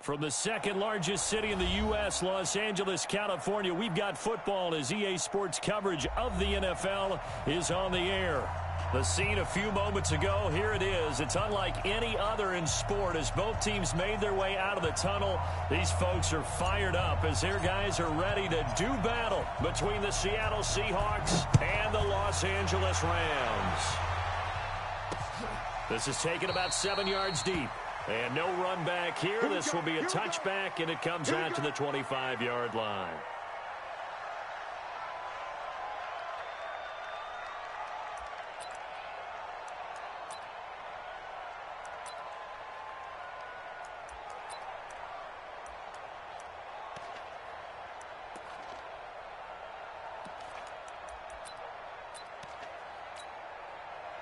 From the second largest city in the U.S., Los Angeles, California, we've got football as EA Sports coverage of the NFL is on the air. The scene a few moments ago, here it is. It's unlike any other in sport as both teams made their way out of the tunnel. These folks are fired up as their guys are ready to do battle between the Seattle Seahawks and the Los Angeles Rams. This is taken about 7 yards deep. And no run back here. This will be a touchback, and it comes out to the 25-yard line.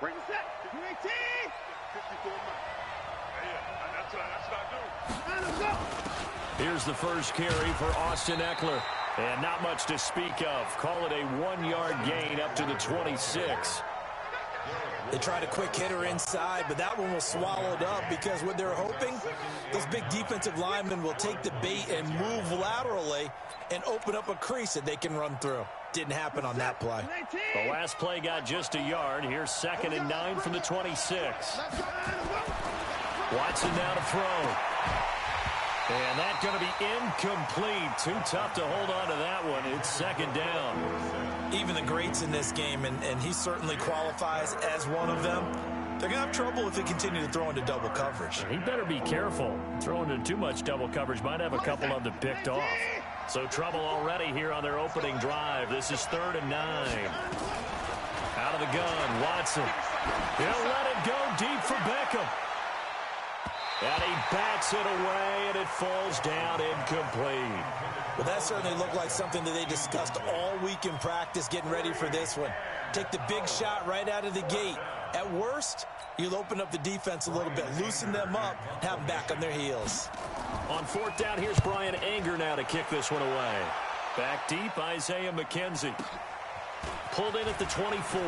Bring the set. 18. 54 miles. Here's the first carry for Austin Eckler. And not much to speak of. Call it a 1-yard gain up to the 26. They tried a quick hitter inside, but that one was swallowed up because what they're hoping, those big defensive linemen will take the bait and move laterally and open up a crease that they can run through. Didn't happen on that play. The last play got just a yard. Here's 2nd and 9 from the 26. Watson now to throw. And that's going to be incomplete. Too tough to hold on to that one. It's 2nd down. Even the greats in this game, and he certainly qualifies as one of them, they're going to have trouble if they continue to throw into double coverage. He better be careful. Throwing into too much double coverage might have a couple of them picked off. So trouble already here on their opening drive. This is 3rd and 9. Out of the gun, Watson. He'll let it go deep for Beckham. And he bats it away, and it falls down incomplete. Well, that certainly looked like something that they discussed all week in practice getting ready for this one. Take the big shot right out of the gate. At worst, you'll open up the defense a little bit, loosen them up, have them back on their heels. On 4th down, here's Brian Anger now to kick this one away. Back deep, Isaiah McKenzie. Pulled in at the 24.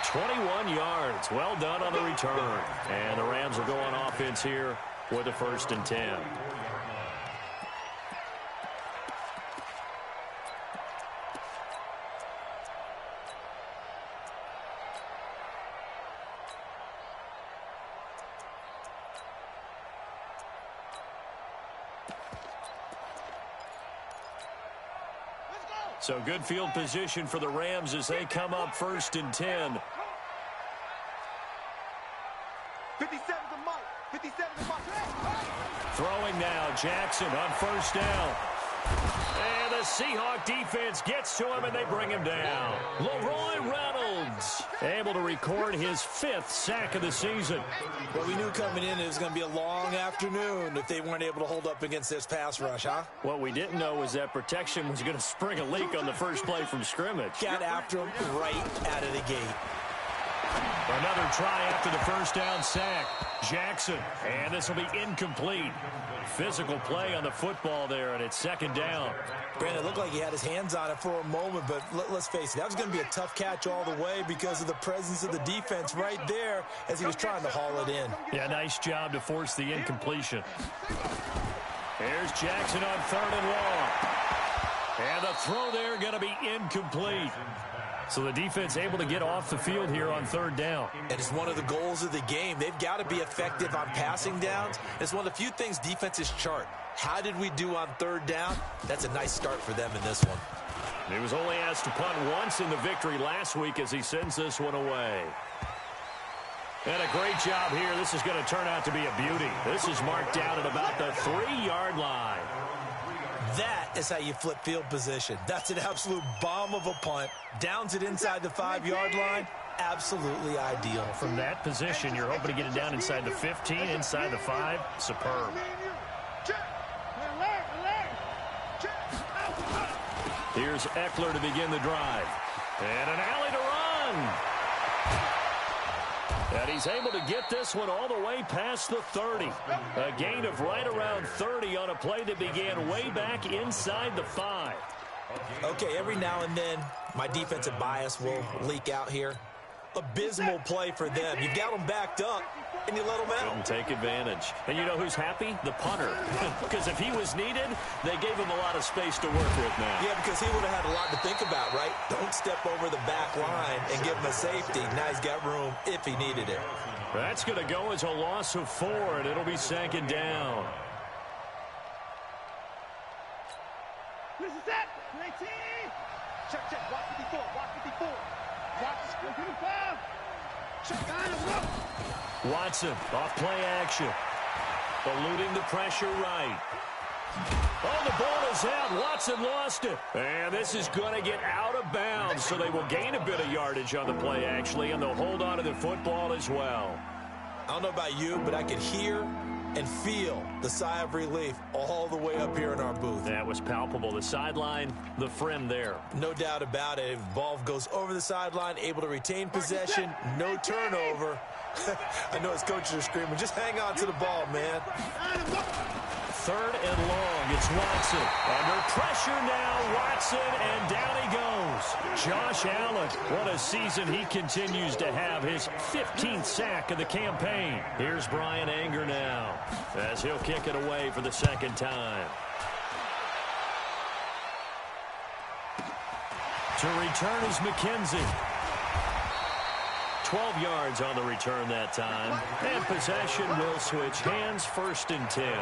21 yards. Well done on the return. And the Rams will go on offense here with a 1st and 10. So good field position for the Rams as they come up 1st and 10. 57 to Mike. 57 to Mike. Throwing now, Jackson on 1st down. And the Seahawk defense gets to him, and they bring him down. Leroy Reynolds able to record his 5th sack of the season. Well, we knew coming in it was going to be a long afternoon if they weren't able to hold up against this pass rush, huh? What we didn't know was that protection was going to spring a leak on the first play from scrimmage. Got after him right out of the gate. Another try after the 1st down sack. Jackson, and this will be incomplete. Physical play on the football there, and it's 2nd down. Brandon, it looked like he had his hands on it for a moment, but let's face it, that was going to be a tough catch all the way because of the presence of the defense right there as he was trying to haul it in. Yeah, nice job to force the incompletion. Here's Jackson on 3rd and long. And the throw there going to be incomplete. So the defense able to get off the field here on 3rd down. And it's one of the goals of the game. They've got to be effective on passing downs. It's one of the few things defenses chart. How did we do on 3rd down? That's a nice start for them in this one. He was only asked to punt once in the victory last week as he sends this one away. And a great job here. This is going to turn out to be a beauty. This is marked down at about the 3-yard line. That is how you flip field position. That's an absolute bomb of a punt. Downs it inside the 5-yard line. Absolutely ideal. From that position, you're hoping to get it down inside the 15, inside the 5. Superb. Here's Eckler to begin the drive. And an alley to run. And he's able to get this one all the way past the 30. A gain of right around 30 on a play that began way back inside the 5. Okay, every now and then, my defensive bias will leak out here. abysmal play for them. You've got them backed up, and you let them out. Couldn't take advantage. And you know who's happy? The punter. Because if he was needed, they gave him a lot of space to work with now. Yeah, because he would have had a lot to think about, right? Don't step over the back line and give him a safety. Now he's got room if he needed it. That's going to go as a loss of 4, and it'll be second down. This is it. 18. Check, check. Watch 54. Watch 54. Watch 55. Check on him. Watson off play action. Eluding the pressure right. Oh, the ball is out. Watson lost it. And this is going to get out of bounds, so they will gain a bit of yardage on the play, actually, and they'll hold on to the football as well. I don't know about you, but I could hear and feel the sigh of relief all the way up here in our booth. That was palpable. The sideline, the friend there. No doubt about it. If the ball goes over the sideline, able to retain possession, no turnover. I know his coaches are screaming, just hang on to the ball, man. 3rd and long. It's Watson. Under pressure now, Watson, and down he goes. Josh Allen, what a season he continues to have. His 15th sack of the campaign. Here's Brian Anger now as he'll kick it away for the second time. To return is McKenzie. 12 yards on the return that time. And possession will switch hands, 1st and 10.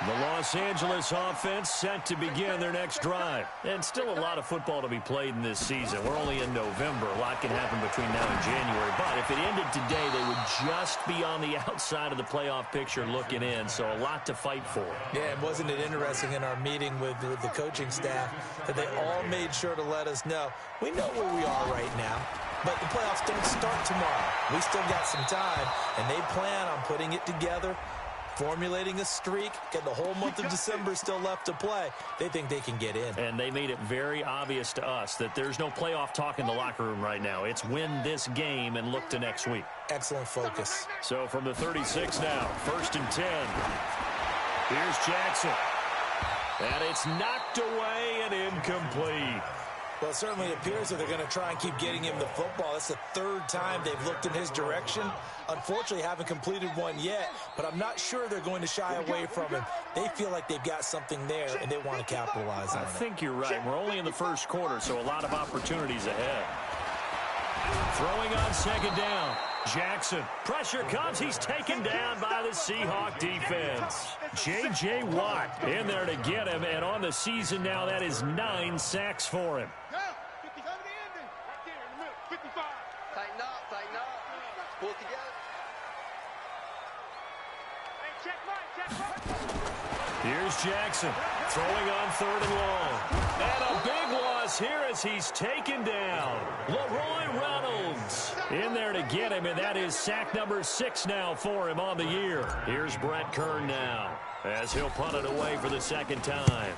The Los Angeles offense set to begin their next drive. And still a lot of football to be played in this season. We're only in November. A lot can happen between now and January. But if it ended today, they would just be on the outside of the playoff picture looking in. So a lot to fight for. Yeah, and wasn't it interesting in our meeting with the coaching staff that they all made sure to let us know, we know where we are right now, but the playoffs don't start tomorrow. We still got some time, and they plan on putting it together, formulating a streak, get the whole month of December still left to play. They think they can get in. And they made it very obvious to us that there's no playoff talk in the locker room right now. It's win this game and look to next week. Excellent focus. So from the 36 now, 1st and 10. Here's Jackson. And it's knocked away and incomplete. Well, it certainly appears that they're going to try and keep getting him the football. That's the 3rd time they've looked in his direction. Unfortunately, haven't completed one yet, but I'm not sure they're going to shy away from him. They feel like they've got something there, and they want to capitalize on it. I think you're right. We're only in the 1st quarter, so a lot of opportunities ahead. Throwing on 2nd down. Jackson. Pressure comes. He's taken down by the Seahawk defense. J.J. Watt in there to get him, and on the season now, that is 9 sacks for him. Tighten up, tighten up. Pull it together. Hey, check right. Here's Jackson throwing on 3rd and long. And a big loss here as he's taken down. Leroy Reynolds in there to get him, and that is sack number 6 now for him on the year. Here's Brett Kern now as he'll punt it away for the 2nd time.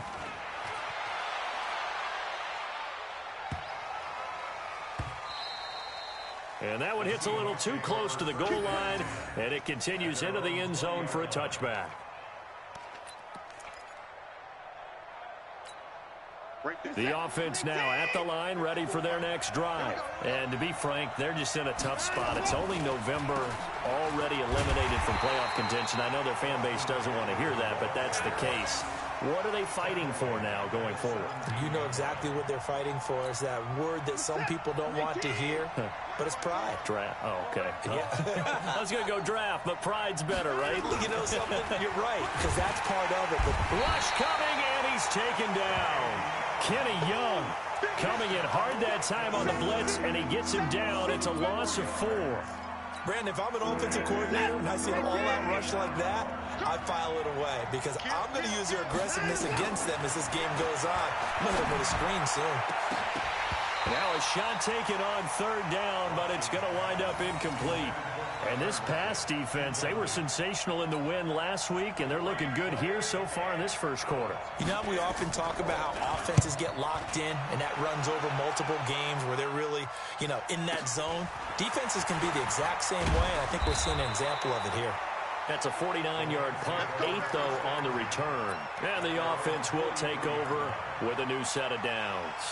And that one hits a little too close to the goal line, and it continues into the end zone for a touchback. The offense now at the line, ready for their next drive. And to be frank, they're just in a tough spot. It's only November, already eliminated from playoff contention. I know their fan base doesn't want to hear that, but that's the case. What are they fighting for now going forward? You know exactly what they're fighting for. Is that word that some people don't want to hear, but it's pride. Draft. Oh, okay. Yeah. I was going to go draft, but pride's better, right? You know something? You're right, because that's part of it. But rush coming, and he's taken down. Kenny Young coming in hard that time on the blitz, and he gets him down. It's a loss of 4. Brandon, if I'm an offensive coordinator and I see an all-out rush like that, I file it away because I'm going to use their aggressiveness against them as this game goes on. I'm going to hit them with a screen soon. Now a shot taken on 3rd down, but it's going to wind up incomplete. And this pass defense, they were sensational in the win last week, and they're looking good here so far in this 1st quarter. You know, we often talk about how offenses get locked in, and that runs over multiple games where they're really, you know, in that zone. Defenses can be the exact same way, and I think we're seeing an example of it here. That's a 49-yard punt, 8, though, on the return. And the offense will take over with a new set of downs.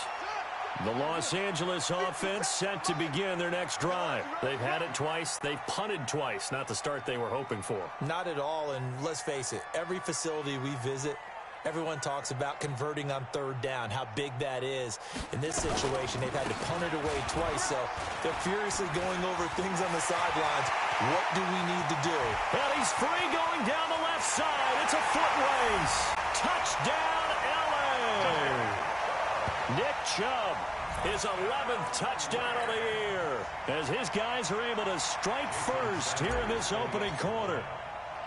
The Los Angeles offense set to begin their next drive. They've had it twice. They've punted twice. Not the start they were hoping for. Not at all, and let's face it, every facility we visit, everyone talks about converting on third down, how big that is. In this situation, they've had to punt it away twice, so they're furiously going over things on the sidelines. What do we need to do? And he's free going down the left side. It's a foot race. Touchdown, LA. Nick Chubb, his 11th touchdown of the year, as his guys are able to strike first here in this opening quarter.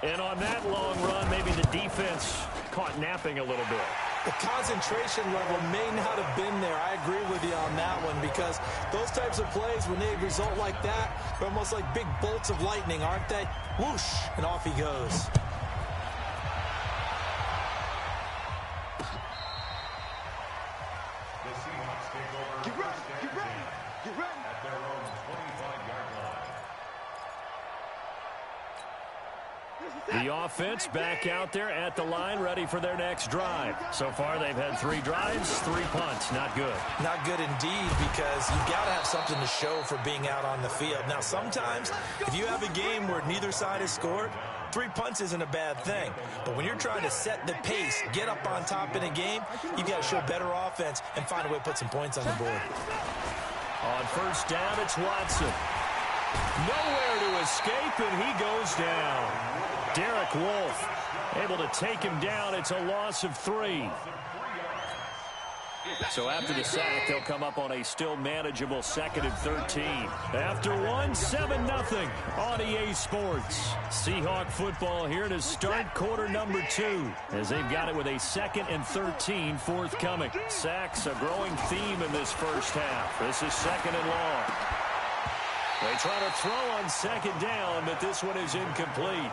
And on that long run, maybe the defense caught napping a little bit. The concentration level may not have been there. I agree with you on that one, because those types of plays, when they result like that, they're almost like big bolts of lightning, aren't they? Whoosh, and off he goes. The offense back out there at the line, ready for their next drive. So far, they've had 3 drives, 3 punts. Not good. Not good indeed, because you've got to have something to show for being out on the field. Now, sometimes, if you have a game where neither side has scored, 3 punts isn't a bad thing. But when you're trying to set the pace, get up on top in a game, you've got to show better offense and find a way to put some points on the board. On first down, it's Watson. Nowhere to escape, and he goes down. Derek Wolfe able to take him down. It's a loss of 3. So after the sack, they'll come up on a still manageable 2nd and 13. After one, 7-0 on EA Sports. Seahawk football here to start quarter number 2, as they've got it with a 2nd and 13 forthcoming. Sacks a growing theme in this first half. This is 2nd and long. They try to throw on 2nd down, but this one is incomplete.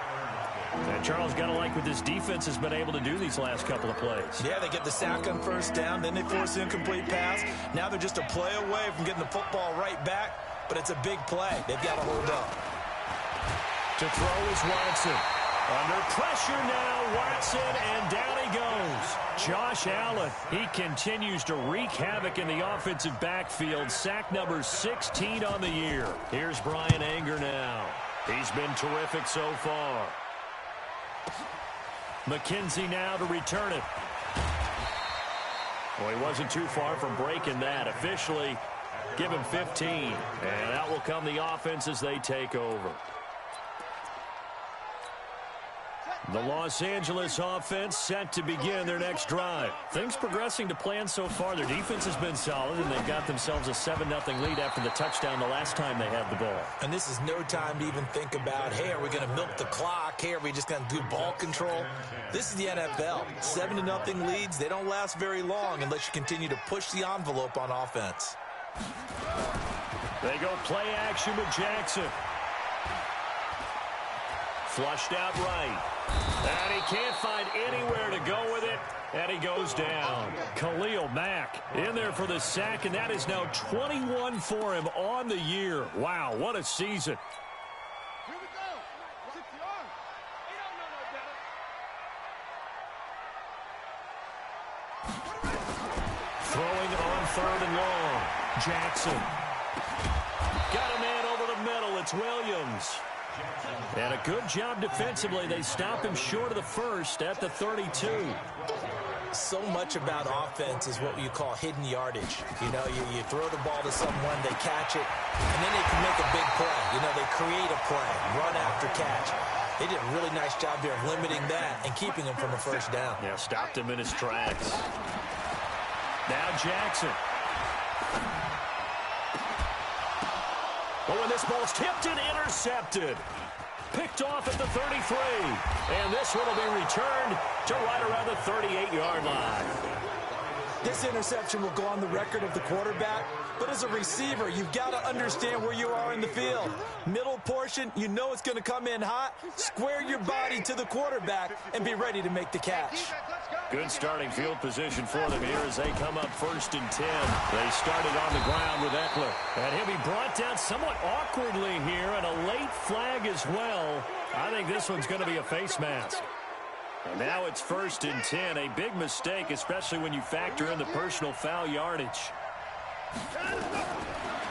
And Charles, got to like what this defense has been able to do these last couple of plays. Yeah, they get the sack on first down, then they force the incomplete pass. Now they're just a play away from getting the football right back, but it's a big play. They've got to hold up. To throw is Watson. Under pressure now, Watson, and down he goes. Josh Allen, he continues to wreak havoc in the offensive backfield. Sack number 16 on the year. Here's Brian Anger now. He's been terrific so far. McKenzie now to return it. Well, he wasn't too far from breaking that. Officially, give him 15. And out will come the offense as they take over. The Los Angeles offense set to begin their next drive. Things progressing to plan so far. Their defense has been solid, and they've got themselves a 7-0 lead after the touchdown the last time they had the ball. And this is no time to even think about, hey, are we going to milk the clock? Hey, are we just going to do ball control? This is the NFL. 7-0 leads, they don't last very long unless you continue to push the envelope on offense. They go play action with Jackson. Flushed out right. And he can't find anywhere to go with it. And he goes down. Khalil Mack in there for the sack, and that is now 21 for him on the year. Wow, what a season. Here we go. 6 yards. He don't know no better. Throwing on 3rd and long. Jackson. Got a man over the middle. It's Williams. And a good job defensively. They stop him short of the first at the 32. So much about offense is what you call hidden yardage. You know, you throw the ball to someone, they catch it, and then they can make a big play. You know, they create a play, run after catch. They did a really nice job there of limiting that and keeping him from a first down. Yeah, stopped him in his tracks. Now Jackson. Oh, and this ball's tipped and intercepted. Picked off at the 33. And this one will be returned to right around the 38-yard line. This interception will go on the record of the quarterback, but as a receiver, you've got to understand where you are in the field. Middle portion, you know it's going to come in hot. Square your body to the quarterback and be ready to make the catch. Good starting field position for them here as they come up 1st and 10. They started on the ground with Eckler. And he'll be brought down somewhat awkwardly here, and a late flag as well. I think this one's going to be a face mask. And now it's 1st and 10. A big mistake, especially when you factor in the personal foul yardage.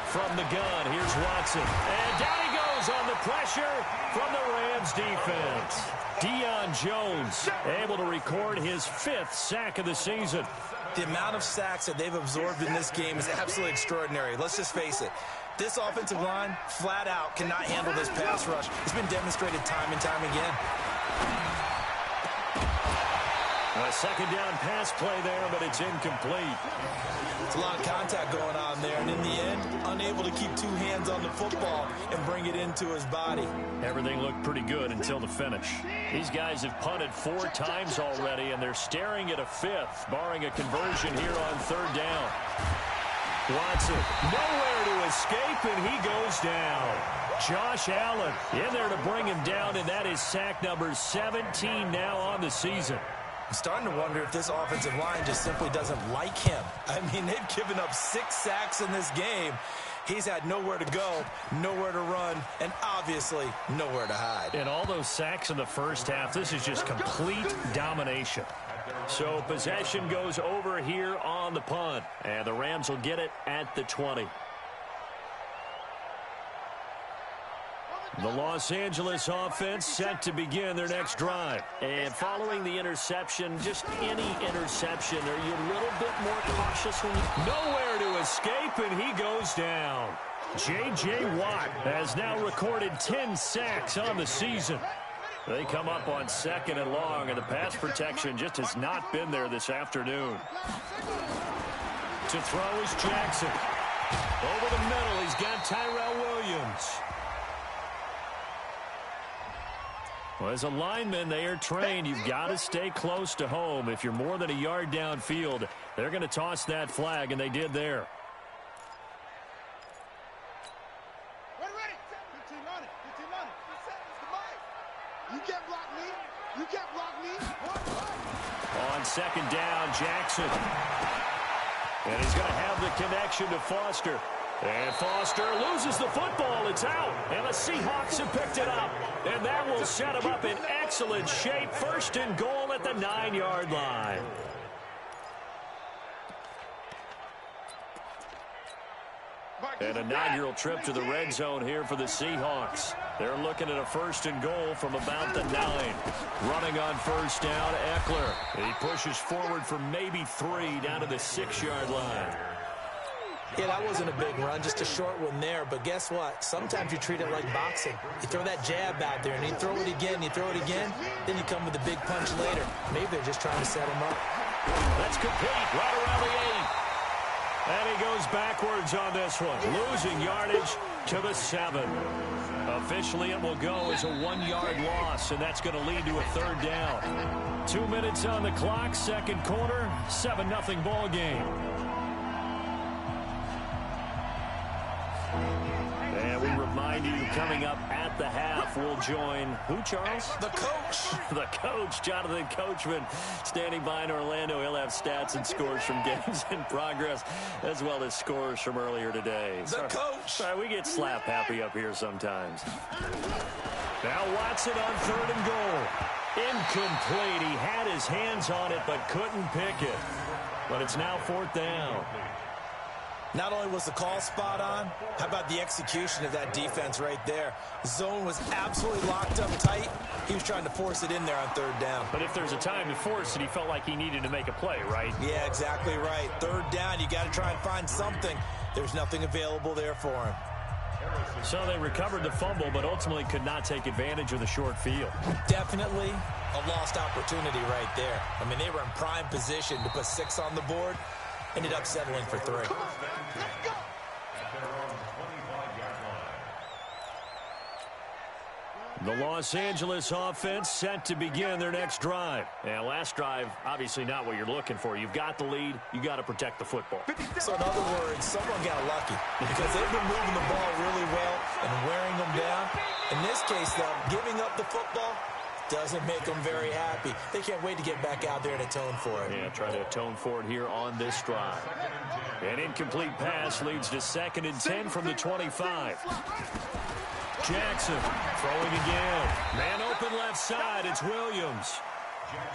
From the gun, here's Watson. And down he goes on the pressure from the Rams defense. Deion Jones able to record his 5th sack of the season. The amount of sacks that they've absorbed in this game is absolutely extraordinary. Let's just face it. This offensive line, flat out, cannot handle this pass rush. It's been demonstrated time and time again. A second down pass play there, but it's incomplete. It's a lot of contact going on there, and in the end, unable to keep 2 hands on the football and bring it into his body. Everything looked pretty good until the finish. These guys have punted 4 times already, and they're staring at a 5th, barring a conversion here on 3rd down. Watson, nowhere to escape, and he goes down. Josh Allen in there to bring him down, and that is sack number 17 now on the season. I'm starting to wonder if this offensive line just simply doesn't like him. I mean, they've given up 6 sacks in this game. He's had nowhere to go, nowhere to run, and obviously nowhere to hide. And all those sacks in the first half, this is just complete domination. So possession goes over here on the punt, and the Rams will get it at the 20. The Los Angeles offense set to begin their next drive. And following the interception, just any interception, are you a little bit more cautious when you... Nowhere to escape, and he goes down. J.J. Watt has now recorded 10 sacks on the season. They come up on 2nd and long, and the pass protection just has not been there this afternoon. To throw is Jackson. Over the middle, he's got Tyrell Williams. Well, as a lineman, they are trained. You've got to stay close to home. If you're more than a yard downfield, they're going to toss that flag, and they did there. Ready. 15 on it. 15 on it. You can't block me. You can't block me. On 2nd down, Jackson. And he's going to have the connection to Foster. And Foster loses the football. It's out. And the Seahawks have picked it up. And that will set them up in excellent shape. 1st and goal at the 9-yard line. And an inaugural trip to the red zone here for the Seahawks. They're looking at a 1st and goal from about the 9. Running on 1st down, Eckler. He pushes forward for maybe 3 down to the 6-yard line. Yeah, that wasn't a big run, just a short one there. But guess what? Sometimes you treat it like boxing. You throw that jab out there, and you throw it again, then you come with a big punch later. Maybe they're just trying to set him up. That's complete, right around the 8. And he goes backwards on this one, losing yardage to the 7. Officially, it will go as a 1-yard loss, and that's going to lead to a 3rd down. 2 minutes on the clock, 2nd quarter, 7-0 ball game. And we remind you, coming up at the half, we'll join who, Charles? The coach. The coach, Jonathan Coachman, standing by in Orlando. He'll have stats and scores from games in progress, as well as scores from earlier today. The coach. Sorry, we get slap happy up here sometimes. Now Watson on 3rd and goal. Incomplete. He had his hands on it, but couldn't pick it. But it's now 4th down. Not only was the call spot on, how about the execution of that defense right there? Zone was absolutely locked up tight. He was trying to force it in there on 3rd down. But if there's a time to force it, he felt like he needed to make a play, right? Yeah, exactly right. 3rd down, you got to try and find something. There's nothing available there for him. So they recovered the fumble, but ultimately could not take advantage of the short field. Definitely a lost opportunity right there. I mean, they were in prime position to put 6 on the board. Ended up settling for 3. The Los Angeles offense set to begin their next drive. And last drive, obviously not what you're looking for. You've got the lead. You got to protect the football. So in other words, someone got lucky because they've been moving the ball really well and wearing them down. In this case, though, giving up the football doesn't make them very happy. They can't wait to get back out there and atone for it. Yeah, try to atone for it here on this drive. An incomplete pass leads to 2nd and 10 from the 25. Jackson throwing again. Man open left side. It's Williams.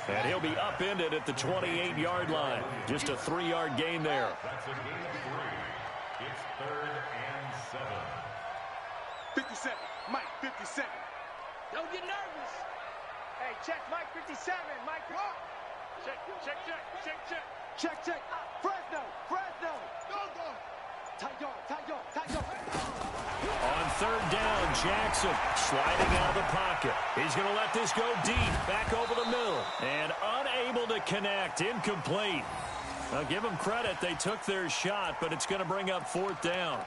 And he'll be upended at the 28-yard line. Just a 3-yard gain there. It's 3rd and 7. 57. Mike, 57. Don't get nervous. Hey, check Mike 57. Mike, what? Check. Check. Fresno. Go. Tight yard. On 3rd down, Jackson sliding out of the pocket. He's going to let this go deep, back over the middle, and unable to connect, incomplete. Now, give them credit. They took their shot, but it's going to bring up 4th down.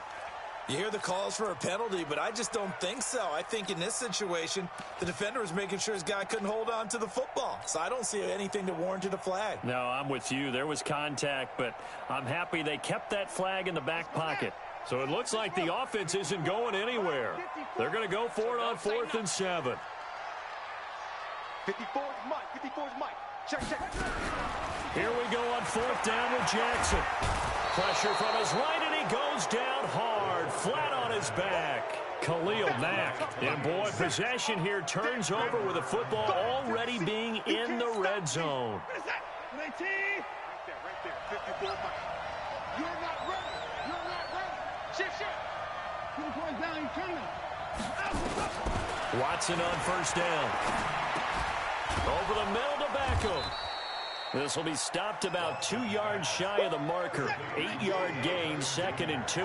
You hear the calls for a penalty, but I just don't think so. I think in this situation, the defender was making sure his guy couldn't hold on to the football. So I don't see anything that warranted a flag. No, I'm with you. There was contact, but I'm happy they kept that flag in the back pocket. So it looks like the offense isn't going anywhere. They're going to go for it on 4th and 7. 54 is Mike. Check. Here we go on 4th down with Jackson. Pressure from his right, and he goes down hard, flat on his back. Khalil Mack. And, boy, possession here turns over with the football already being in the red zone. Right there. 54 Mike. You're not ready. Shift. 2 points down, he's coming. Watson on 1st down. Over the middle to Beckham. This will be stopped about 2 yards shy of the marker. 8-yard gain, 2nd and 2.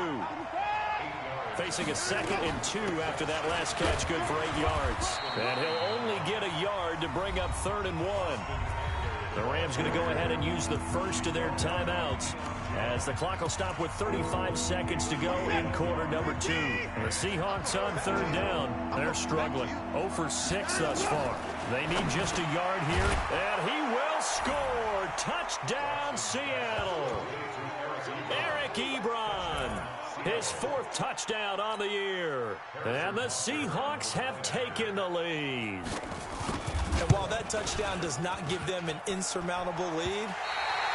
Facing a 2nd and 2 after that last catch, good for 8 yards. And he'll only get a yard to bring up 3rd and 1. The Rams going to go ahead and use the first of their timeouts as the clock will stop with 35 seconds to go in quarter number 2. The Seahawks on 3rd down. They're struggling. 0 for 6 thus far. They need just a yard here, and he will score. Touchdown, Seattle. Eric Ebron, his 4th touchdown on the year. And the Seahawks have taken the lead. And while that touchdown does not give them an insurmountable lead,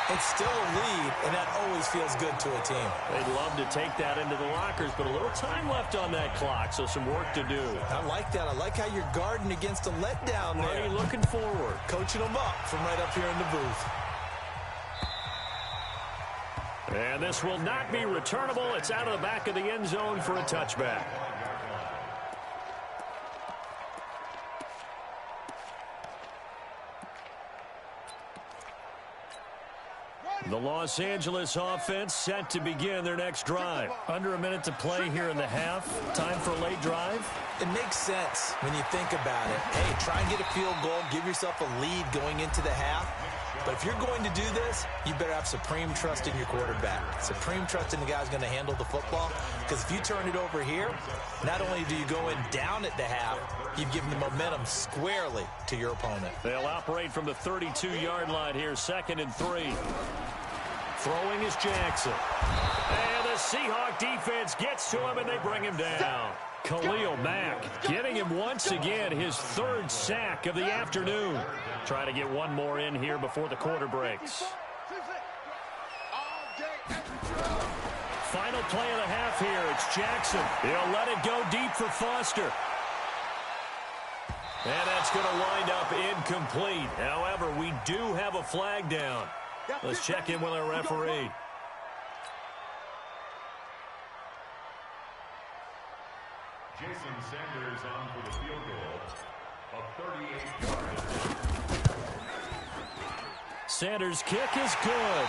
it's still a lead, and that always feels good to a team. They'd love to take that into the lockers, but a little time left on that clock, so some work to do. I like that. I like how you're guarding against a letdown there. Already looking forward. Coaching them up from right up here in the booth. And this will not be returnable. It's out of the back of the end zone for a touchback. The Los Angeles offense set to begin their next drive. Under a minute to play here in the half. Time for a late drive. It makes sense when you think about it. Hey, try and get a field goal. Give yourself a lead going into the half. But if you're going to do this, you better have supreme trust in your quarterback. Supreme trust in the guy who's going to handle the football. Because if you turn it over here, not only do you go in down at the half, you've given the momentum squarely to your opponent. They'll operate from the 32-yard line here, 2nd and 3. Throwing is Jackson. And the Seahawk defense gets to him, and they bring him down. Khalil Mack getting him once again, his 3rd sack of the afternoon. Try to get one more in here before the quarter breaks. Final play of the half here. It's Jackson. He'll let it go deep for Foster. And that's going to wind up incomplete. However, we do have a flag down. Let's check in with our referee. Jason Sanders on for the field goal of 38 yards. Sanders' kick is good.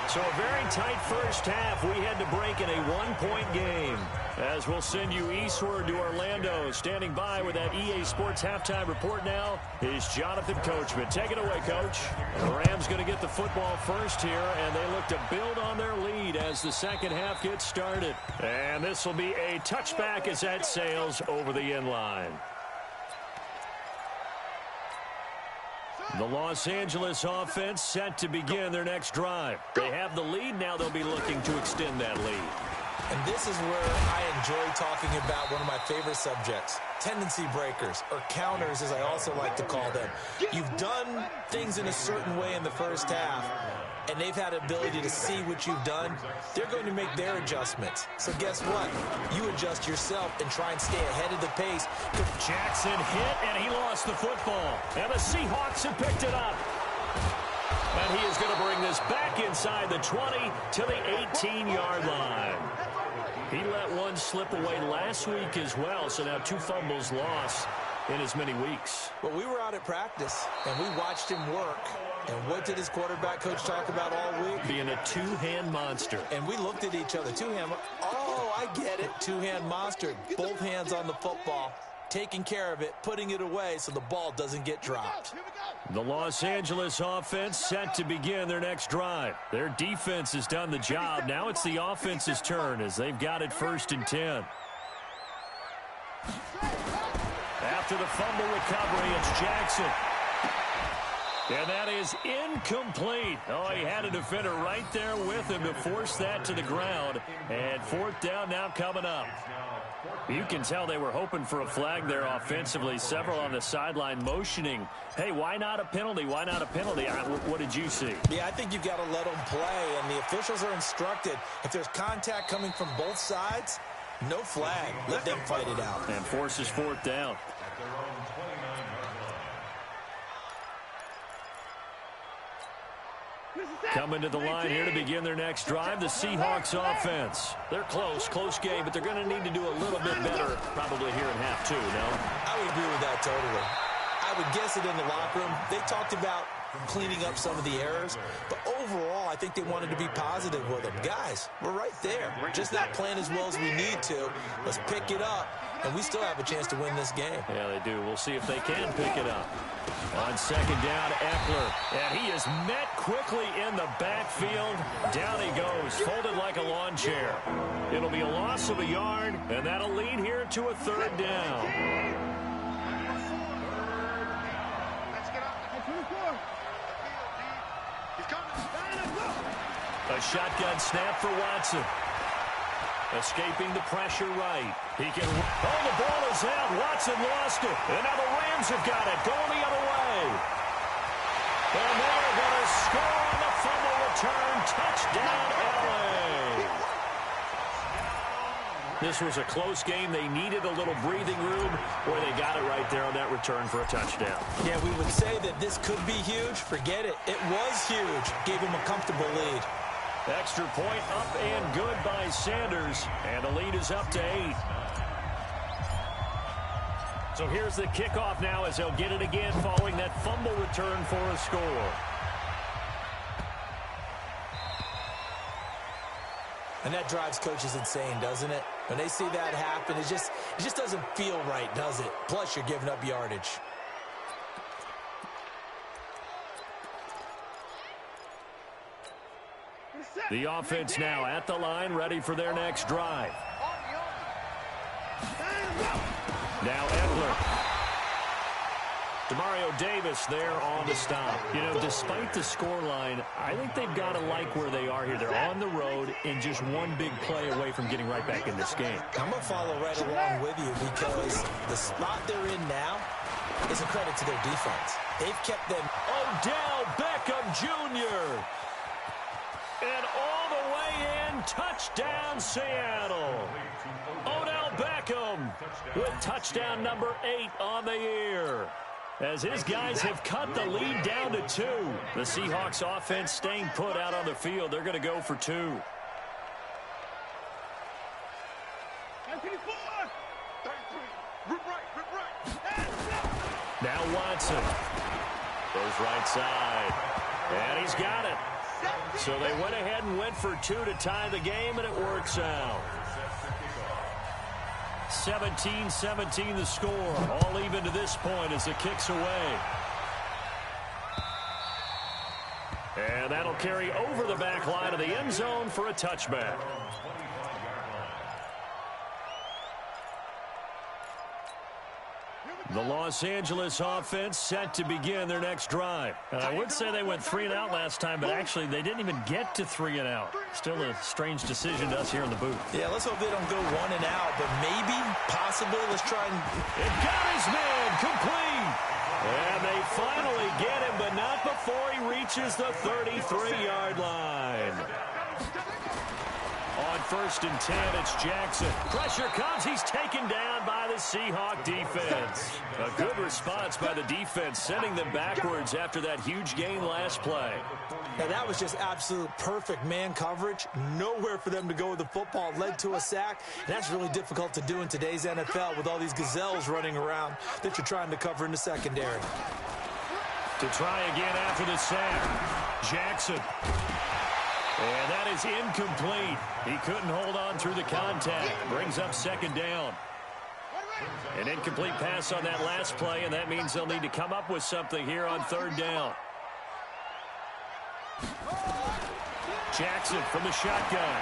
So a very tight first half. We had to break in a 1-point game. As we'll send you eastward to Orlando. Standing by with that EA Sports halftime report now is Jonathan Coachman. Take it away, Coach. The Rams going to get the football first here, and they look to build on their lead as the second half gets started. And this will be a touchback as that sails over the end line. The Los Angeles offense set to begin their next drive. They have the lead. Now they'll be looking to extend that lead. And this is where I enjoy talking about one of my favorite subjects, tendency breakers, or counters as I also like to call them. You've done things in a certain way in the first half, and they've had the ability to see what you've done. They're going to make their adjustments. So guess what? You adjust yourself and try and stay ahead of the pace. Jackson hit, and he lost the football. And the Seahawks have picked it up. And And he is going to bring this back inside the 20 to the 18-yard line. He let one slip away last week as well, so now 2 fumbles lost in as many weeks. Well, we were out at practice, and we watched him work. And what did his quarterback coach talk about all week? Being a two-hand monster. And we looked at each other. Two-hand. Oh, I get it. Two-hand monster. Both hands on the football, taking care of it, putting it away so the ball doesn't get dropped. The Los Angeles offense set to begin their next drive. Their defense has done the job. Now it's the offense's turn as they've got it 1st and 10. After the fumble recovery, it's Jackson. And that is incomplete. Oh, he had a defender right there with him to force that to the ground. And 4th down now coming up. You can tell they were hoping for a flag there offensively. Several on the sideline motioning. Hey, why not a penalty? Why not a penalty? What did you see? Yeah, I think you've got to let them play. And the officials are instructed, if there's contact coming from both sides, no flag. Let them fight it out. And forces 4th down. Coming to the line here to begin their next drive, the Seahawks offense. They're close game, but they're going to need to do a little bit better probably here in half 2, no? I would agree with that totally. I would guess it in the locker room. They talked about cleaning up some of the errors, but overall, I think they wanted to be positive with them. Guys, we're right there. We're just not playing as well as we need to. Let's pick it up, and we still have a chance to win this game. Yeah, they do. We'll see if they can pick it up. On 2nd down, Eckler. And he is met quickly in the backfield. Down he goes, folded like a lawn chair. It'll be a loss of a yard, and that'll lead here to a 3rd down. A shotgun snap for Watson. Escaping the pressure right. He can... Oh, the ball is out. Watson lost it. And now the Rams have got it. Going the other way. And they're going to score on the fumble return. Touchdown, LA. This was a close game. They needed a little breathing room, where they got it right there on that return for a touchdown. Yeah, we would say that this could be huge. Forget it. It was huge. Gave him a comfortable lead. Extra point up and good by Sanders. And the lead is up to 8. So here's the kickoff now as they'll get it again following that fumble return for a score. And that drives coaches insane, doesn't it? When they see that happen, it just doesn't feel right, does it? Plus, you're giving up yardage. The offense now at the line, ready for their next drive. Now Eckler. Demario Davis there on the stop. You know, despite the scoreline, I think they've got to like where they are here. They're on the road and just one big play away from getting right back in this game. I'm going to follow right along with you because the spot they're in now is a credit to their defense. They've kept them. Odell Beckham Jr. And all the way in, touchdown Seattle. Odell Beckham with touchdown number 8 on the year. As his guys have cut the lead down to 2. The Seahawks offense staying put out on the field. They're going to go for 2. Now Watson goes right side. And he's got it. So they went ahead and went for 2 to tie the game, and it works out. 17-17 the score. All even to this point as the kick's away. And that'll carry over the back line of the end zone for a touchback. The Los Angeles offense set to begin their next drive. I would say they went 3 and out last time, but actually they didn't even get to 3 and out. Still a strange decision to us here in the booth. Yeah, let's hope they don't go 1 and out, but maybe, possibly, let's try and... It got his man complete. And they finally get him, but not before he reaches the 33-yard line. On 1st and 10, it's Jackson. Pressure comes. He's taken down by the Seahawk defense. A good response by the defense, sending them backwards after that huge gain last play. Now, that was just absolute perfect man coverage. Nowhere for them to go with the football. Led to a sack. And that's really difficult to do in today's NFL with all these gazelles running around that you're trying to cover in the secondary. To try again after the sack, Jackson. And that is incomplete. He couldn't hold on through the contact. Brings up 2nd down. An incomplete pass on that last play, and that means they'll need to come up with something here on 3rd down. Jackson from the shotgun.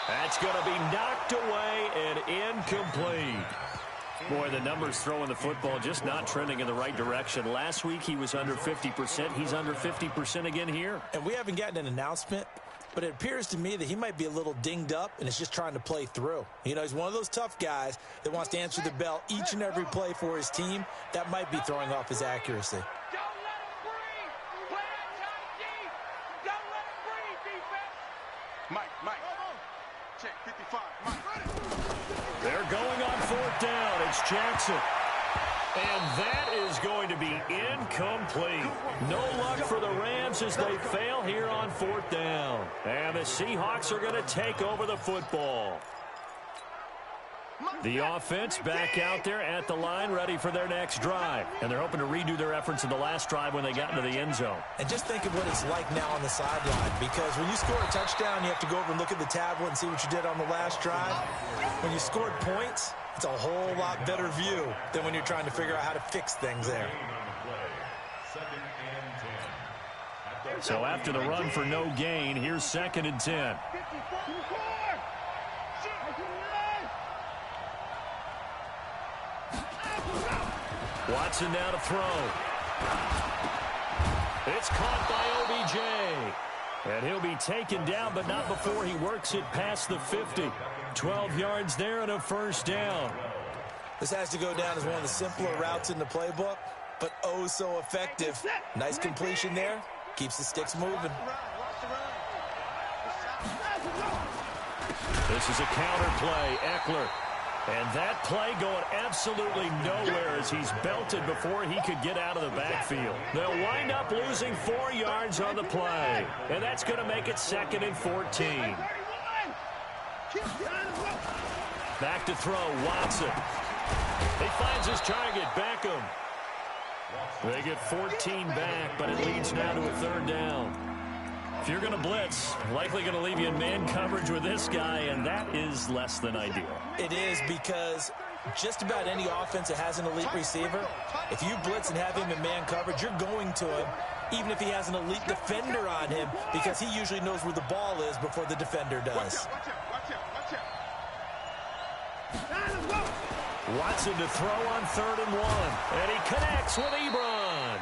That's going to be knocked away and incomplete. Boy, the numbers throwing the football just not trending in the right direction. Last week he was under 50%. He's under 50% again here. And we haven't gotten an announcement, but it appears to me that he might be a little dinged up and is just trying to play through. You know, he's one of those tough guys that wants to answer the bell each and every play for his team. That might be throwing off his accuracy. Don't let him breathe. Play outside deep. Don't let him breathe, defense. Mike. Check 55. Mike. They're going on 4th down. It's Jackson. And that is going to be incomplete. No luck for the Rams as they fail here on 4th down. And the Seahawks are going to take over the football. The offense back out there at the line, ready for their next drive. And they're hoping to redo their efforts in the last drive when they got into the end zone. And just think of what it's like now on the sideline, because when you score a touchdown, you have to go over and look at the tablet and see what you did on the last drive. When you scored points, it's a whole lot better view than when you're trying to figure out how to fix things there. So after the run for no gain, here's 2nd and 10. Watson now to throw. It's caught by OBJ. And he'll be taken down, but not before he works it past the 50. 12 yards there and a 1st down. This has to go down as one of the simpler routes in the playbook, but oh so effective. Nice completion there. Keeps the sticks moving. This is a counter play. Eckler. And that play going absolutely nowhere as he's belted before he could get out of the backfield. They'll wind up losing 4 yards on the play. And that's going to make it 2nd and 14. Back to throw, Watson. He finds his target, Beckham. They get 14 back, but it leads now to a 3rd down. If you're going to blitz, likely going to leave you in man coverage with this guy, and that is less than ideal. It is, because just about any offense that has an elite receiver, if you blitz and have him in man coverage, you're going to him, even if he has an elite defender on him, because he usually knows where the ball is before the defender does. Watson to throw on 3rd and 1, and he connects with Ebron.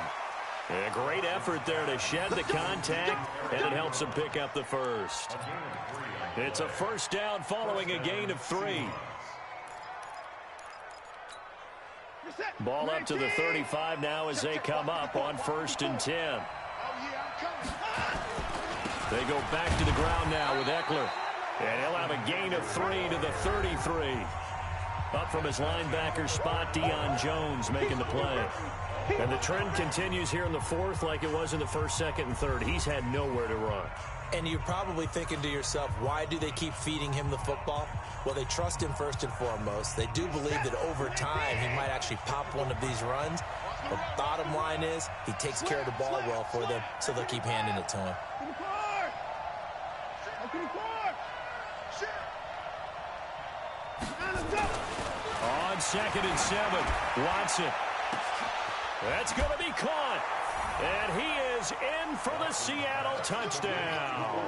A great effort there to shed the contact, and it helps him pick up the 1st. It's a 1st down following a gain of 3. Ball up to the 35 now as they come up on 1st and 10. They go back to the ground now with Eckler, and he'll have a gain of 3 to the 33. Up from his linebacker spot, Deion Jones making the play. And the trend continues here in the 4th like it was in the 1st, 2nd, and 3rd. He's had nowhere to run. And you're probably thinking to yourself, why do they keep feeding him the football? Well, they trust him first and foremost. They do believe that over time he might actually pop one of these runs. But bottom line is, he takes care of the ball well for them, so they'll keep handing it to him. On 2nd and 7, Watson. That's going to be caught. And he is in for the Seattle touchdown.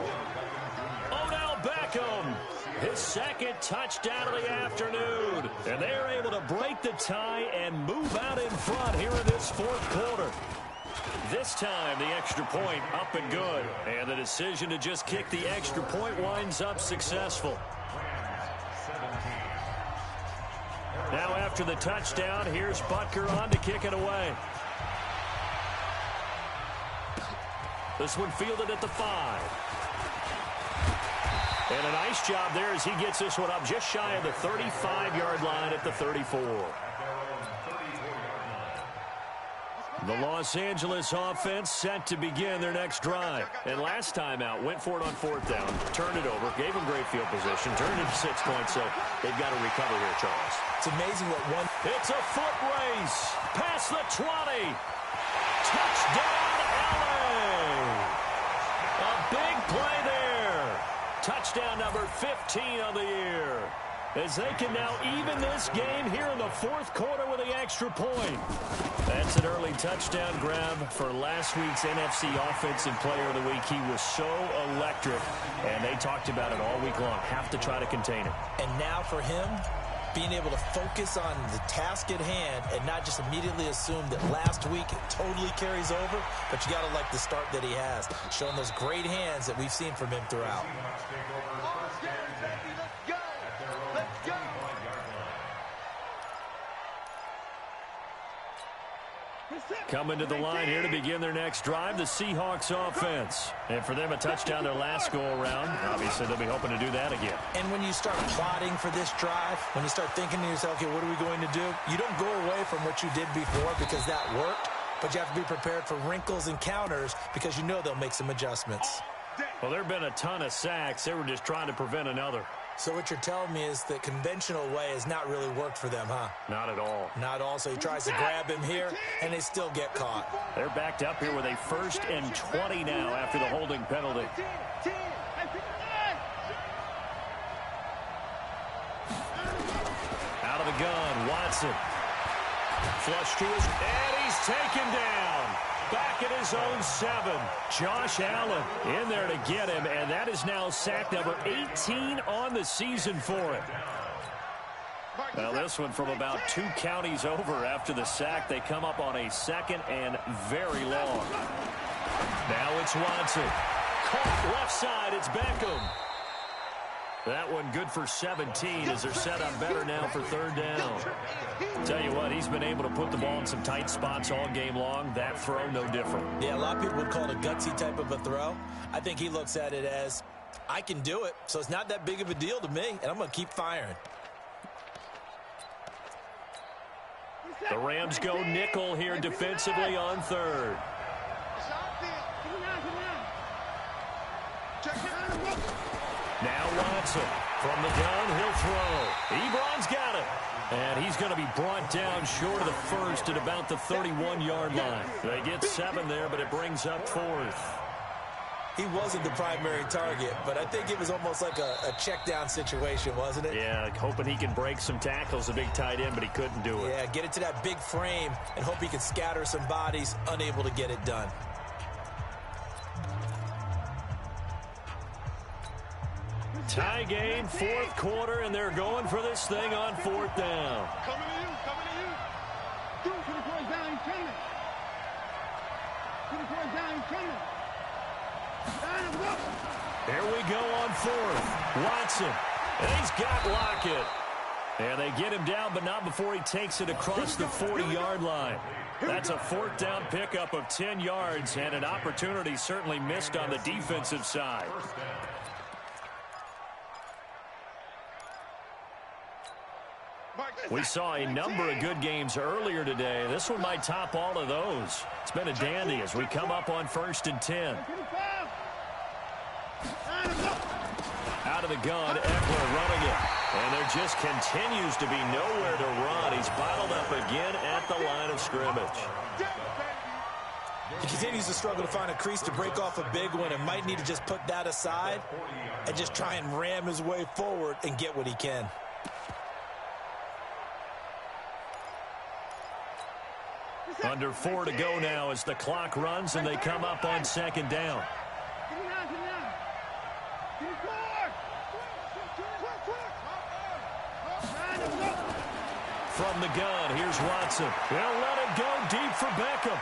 Odell Beckham, his 2nd touchdown of the afternoon. And they are able to break the tie and move out in front here in this 4th quarter. This time, the extra point up and good. And the decision to just kick the extra point winds up successful. Now after the touchdown, here's Butker on to kick it away. This one fielded at the 5. And a nice job there as he gets this one up just shy of the 35-yard line at the 34. The Los Angeles offense set to begin their next drive. And last time out, went for it on 4th down, turned it over, gave them great field position, turned it to 6 points, so they've got to recover here, Charles. It's amazing what one... It's a foot race past the 20. Touchdown, LA! A big play there. Touchdown number 15 of the year. As they can now even this game here in the 4th quarter with the extra point. That's an early touchdown grab for last week's NFC Offensive Player of the Week. He was so electric, and they talked about it all week long. Have to try to contain it. And now for him, being able to focus on the task at hand and not just immediately assume that last week it totally carries over, but you got to like the start that he has, showing those great hands that we've seen from him throughout. Coming to the line here to begin their next drive, the Seahawks offense. And for them, a touchdown their last go-around. Obviously, they'll be hoping to do that again. And when you start plotting for this drive, when you start thinking to yourself, okay, what are we going to do? You don't go away from what you did before because that worked, but you have to be prepared for wrinkles and counters because you know they'll make some adjustments. Well, there have been a ton of sacks. They were just trying to prevent another. So what you're telling me is the conventional way has not really worked for them, huh? Not at all. Not all. So he tries to grab him here, and they still get caught. They're backed up here with a 1st and 20 now after the holding penalty. Out of the gun, Watson. Flush to his, and he's taken down. Back at his own 7. Josh Allen in there to get him, and that is now sack number 18 on the season for him. Well, this one from about 2 counties over after the sack. They come up on a 2nd and very long. Now it's Watson. Caught left side, it's Beckham. That one good for 17 as they're set up better now for 3rd down. Tell you what, he's been able to put the ball in some tight spots all game long. That throw, no different. Yeah, a lot of people would call it a gutsy type of a throw. I think he looks at it as, I can do it, so it's not that big of a deal to me, and I'm going to keep firing. The Rams go nickel here defensively on 3rd. Now Watson from the gun, he'll throw. Ebron's got it. And he's going to be brought down short of the 1st at about the 31-yard line. They get 7 there, but it brings up 4th. He wasn't the primary target, but I think it was almost like a check down situation, wasn't it? Yeah, hoping he can break some tackles, a big tight end, but he couldn't do it. Yeah, get it to that big frame and hope he can scatter some bodies, unable to get it done. Tie game, 4th quarter, and they're going for this thing on 4th down. Coming to you, coming to you. 2 to the point down, he's coming. 2 to the point down, he's coming. Here we go on 4th. Watson, and he's got Lockett. And they get him down, but not before he takes it across the 40-yard line. That's a 4th down pickup of 10 yards, and an opportunity certainly missed on the defensive side. We saw a number of good games earlier today. This one might top all of those. It's been a dandy as we come up on 1st and 10. Out of the gun, Eckler running it. And there just continues to be nowhere to run. He's bottled up again at the line of scrimmage. He continues to struggle to find a crease to break off a big one and might need to just put that aside and just try and ram his way forward and get what he can. Under 4 to go now as the clock runs and they come up on 2nd down. From the gun, here's Watson. They'll let it go deep for Beckham.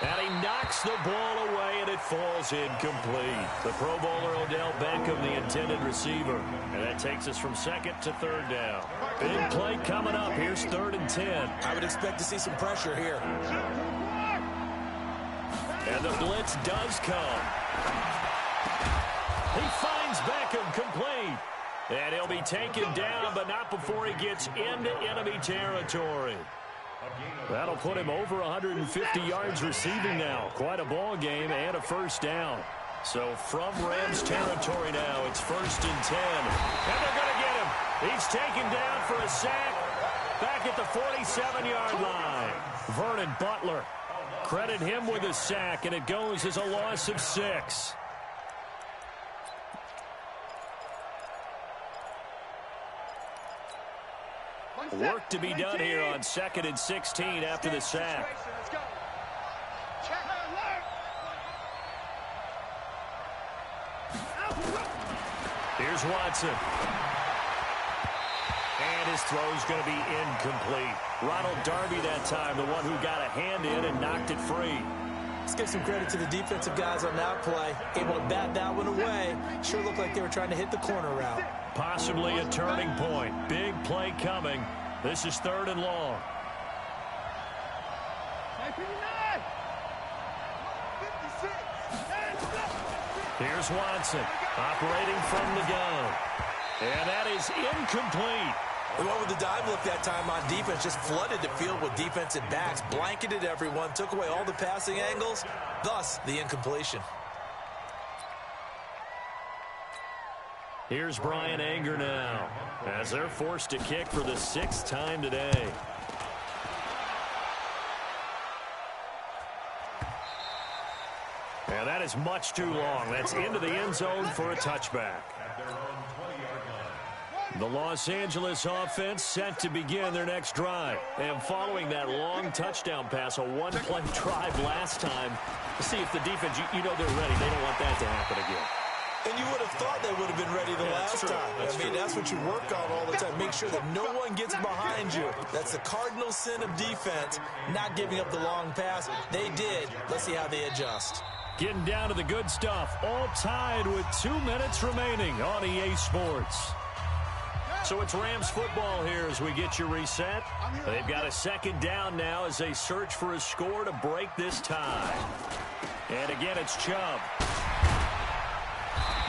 And he knocks the ball away, and it falls incomplete. The Pro Bowler Odell Beckham, the intended receiver. And that takes us from 2nd to 3rd down. Big play coming up. Here's 3rd and 10. I would expect to see some pressure here. And the blitz does come. He finds Beckham complete. And he'll be taken down, but not before he gets into enemy territory. That'll put him over 150 yards receiving now. Quite a ball game and a first down. So from Rams territory now, it's 1st and 10. And they're going to get him. He's taken down for a sack back at the 47-yard line. Vernon Butler. Credit him with a sack, and it goes as a loss of 6. Work to be done here on 2nd and 16 after the sack. Here's Watson. And his throw's going to be incomplete. Ronald Darby that time, the one who got a hand in and knocked it free. Let's give some credit to the defensive guys on that play. Able to bat that one away. Sure looked like they were trying to hit the corner route. Possibly a turning point. Big play coming. This is 3rd and long. Here's Watson operating from the gun. And that is incomplete. We went with the dive look that time on defense. Just flooded the field with defensive backs. Blanketed everyone. Took away all the passing angles. Thus, the incompletion. Here's Brian Anger now as they're forced to kick for the 6th time today. And that is much too long. That's into the end zone for a touchback. The Los Angeles offense set to begin their next drive. And following that long touchdown pass, a one-play drive last time, see if the defense, you know they're ready. They don't want that to happen again. And you would have thought they would have been ready the last time. That's what you work on all the time. Make sure that no one gets behind you. That's the cardinal sin of defense, not giving up the long pass. They did. Let's see how they adjust. Getting down to the good stuff. All tied with 2 minutes remaining on EA Sports. So it's Rams football here as we get you reset. They've got a 2nd down now as they search for a score to break this tie. And again, it's Chubb.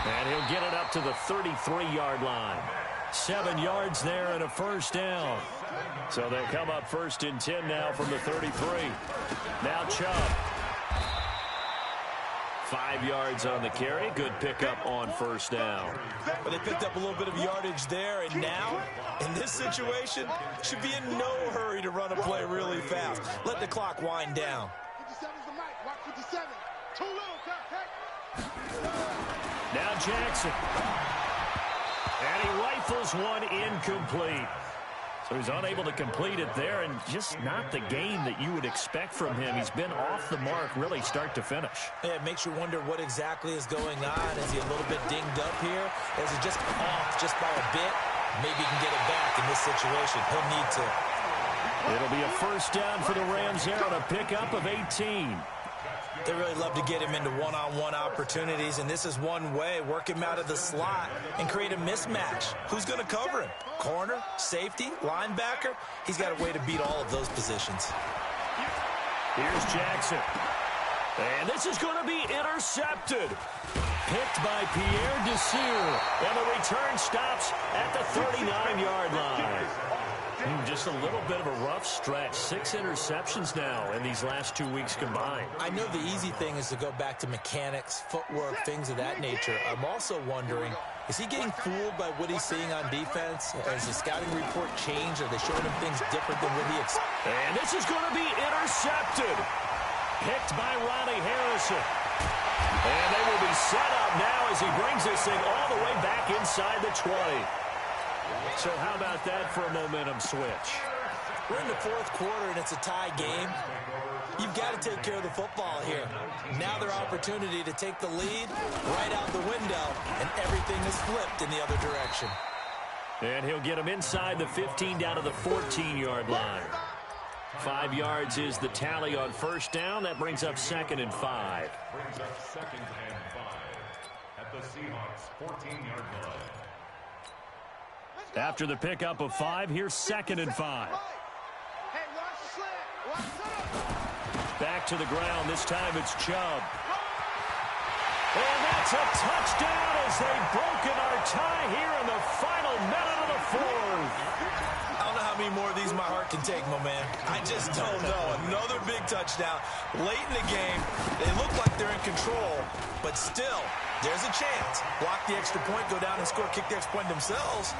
And he'll get it up to the 33-yard line. 7 yards there and a first down. So they'll come up 1st and 10 now from the 33. Now Chubb. 5 yards on the carry. Good pickup on first down. But they picked up a little bit of yardage there, and now, in this situation, should be in no hurry to run a play really fast. Let the clock wind down. 57's the mic. Watch 57. Too little. Now Jackson. And he rifles one incomplete. So he's unable to complete it there, and just not the game that you would expect from him. He's been off the mark really start to finish. Yeah, it makes you wonder what exactly is going on. Is he a little bit dinged up here? Is he just off just by a bit? Maybe he can get it back in this situation. He'll need to. It'll be a first down for the Rams there on a pickup of 18. They really love to get him into one-on-one opportunities, and this is one way. Work him out of the slot and create a mismatch. Who's going to cover him? Corner, safety, linebacker? He's got a way to beat all of those positions. Here's Jackson. And this is going to be intercepted. Picked by Pierre Desir. And the return stops at the 39-yard line. Just a little bit of a rough stretch. 6 interceptions now in these last 2 weeks combined. I know the easy thing is to go back to mechanics, footwork, things of that nature. I'm also wondering, is he getting fooled by what he's seeing on defense? Has the scouting report changed? Are they showing him things different than what he expected? And this is going to be intercepted. Picked by Ronnie Harrison. And they will be set up now as he brings this thing all the way back inside the 20. So how about that for a momentum switch? We're in the 4th quarter, and it's a tie game. You've got to take care of the football here. Now their opportunity to take the lead right out the window, and everything is flipped in the other direction. And he'll get him inside the 15 down to the 14-yard line. 5 yards is the tally on first down. That brings up 2nd and 5. Brings up 2nd and 5 at the Seahawks 14-yard line. After the pickup of 5, here's 2nd and 5. Hey, watch the slant. Watch the Back to the ground. This time it's Chubb. And that's a touchdown as they've broken our tie here in the final minute of the fourth. I don't know how many more of these my heart can take, my man. I just don't know. Another big touchdown late in the game. They look like they're in control, but still, there's a chance. Block the extra point, go down and score, kick the extra point themselves.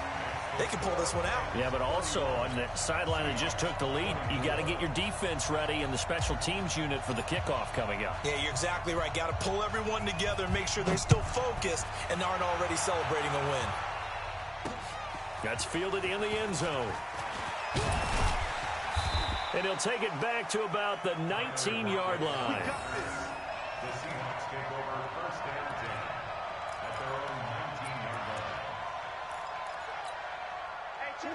They can pull this one out. Yeah, but also on the sideline that just took the lead, you got to get your defense ready and the special teams unit for the kickoff coming up. Yeah, you're exactly right. Got to pull everyone together and make sure they're still focused and aren't already celebrating a win. That's fielded in the end zone. And he'll take it back to about the 19-yard line. The Seahawks take over first and 10 at their own 19-yard line.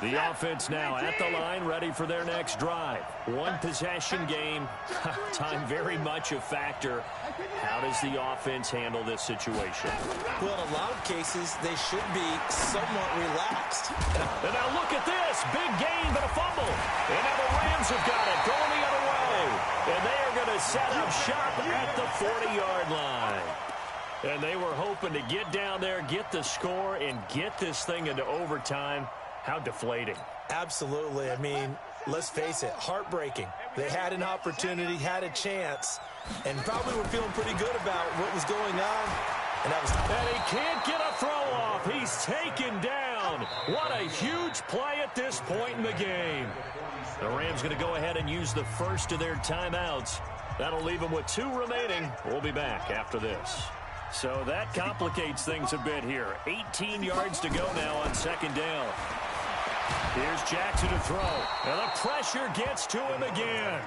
The offense now at the line, ready for their next drive. One possession game. Time very much a factor. How does the offense handle this situation? Well, in a lot of cases, they should be somewhat relaxed. And now look at this. Big gain, but a fumble. And now the Rams have got it going the other way. And they are going to set up shop at the 40-yard line. And they were hoping to get down there, get the score, and get this thing into overtime. How deflating. Absolutely. I mean, let's face it, heartbreaking. They had an opportunity, had a chance, and probably were feeling pretty good about what was going on. And he can't get a throw off. He's taken down. What a huge play at this point in the game. The Rams going to go ahead and use the first of their timeouts. That'll leave them with 2 remaining. We'll be back after this. So that complicates things a bit here. 18 yards to go now on second down. Here's Jackson to throw. And the pressure gets to him again.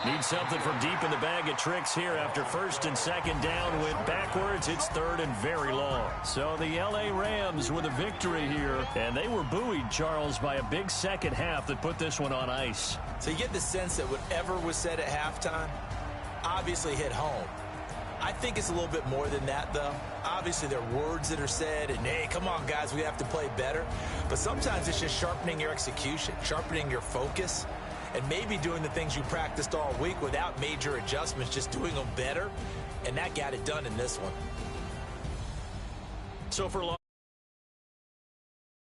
Need something from deep in the bag of tricks here after first and second down. Went backwards. It's third and very long. So the L.A. Rams with a victory here. And they were buoyed, Charles, by a big second half that put this one on ice. So you get the sense that whatever was said at halftime obviously hit home. I think it's a little bit more than that, though. Obviously, there are words that are said, and, hey, come on, guys, we have to play better. But sometimes it's just sharpening your execution, sharpening your focus, and maybe doing the things you practiced all week without major adjustments, just doing them better. And that got it done in this one. So for